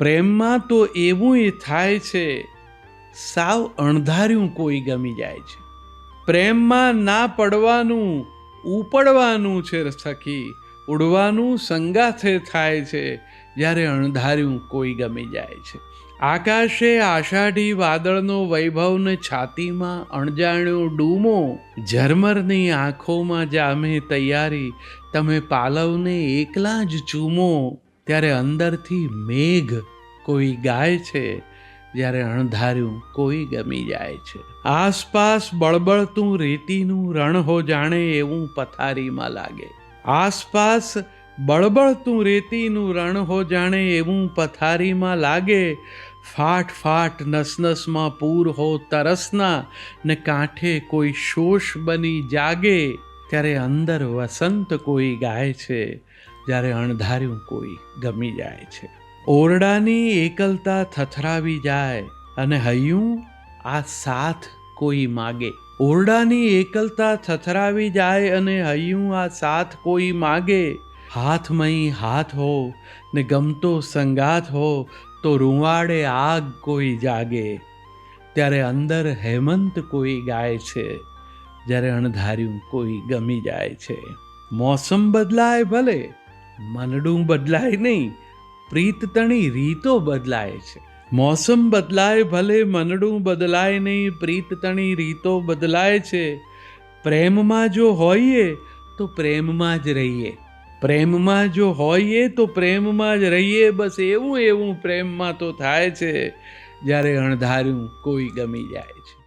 પ્રેમમાં તો એવું થાય છે, સાવ અણધાર્યું કોઈ ગમી જાય છે. પ્રેમમાં ના પડવાનું ઉપડવાનું છે સખી, ઉડવાનું સંગાથે થાય છે જ્યારે અણધાર્યું કોઈ ગમી જાય છે. આકાશે આષાઢી વાદળનો વૈભવને છાતીમાં અણજાણ્યો ડૂમો, ઝરમરની આંખોમાં જામે તૈયારી, તમે પાલવને એકલા જ ચૂમો. ત્યારે અંદરથી મેઘ કોઈ ગાય છે જ્યારે અણધાર્યું કોઈ ગમી જાય છે. આસપાસ બળબળતું રેતીનું રણ હો જાણે એવું પથારીમાં લાગે. આસપાસ બળબળતું રેતીનું રણ હો જાણે એવું પથારીમાં લાગે. ફાટ ફાટ નસનસમાં પૂર હો તરસના, ને કાંઠે કોઈ શોષ બની જાગે. ત્યારે અંદર વસંત કોઈ ગાય છે જ્યારે અણધાર્યું કોઈ ગમી જાય છે. ઓરડાની એકલતા થથરાવી જાય અને હૈયું આ સાથ કોઈ માગે. ઓરડાની એકલતા થથરાવી જાય અને હૈયું આ સાથ કોઈ માગે. હાથમય હાથ હો ને ગમતો સંગાથ હો તો રૂંવાડે આગ કોઈ જાગે. ત્યારે અંદર હેમંત કોઈ ગાય છે જ્યારે અણધાર્યું કોઈ ગમી જાય છે. મોસમ બદલાય ભલે, મનડું બદલાય નહીં, પ્રીત તણી રીતો બદલાય છે. મોસમ બદલાય ભલે, મનડું બદલાય નહીં, પ્રીત તણી રીતો બદલાય છે. પ્રેમમાં જો હોઈએ તો પ્રેમમાં જ રહીએ. પ્રેમમાં જો હોઈએ તો પ્રેમમાં જ રહીએ. બસ એવું એવું પ્રેમમાં તો થાય છે જ્યારે અણધાર્યું કોઈ ગમી જાય છે.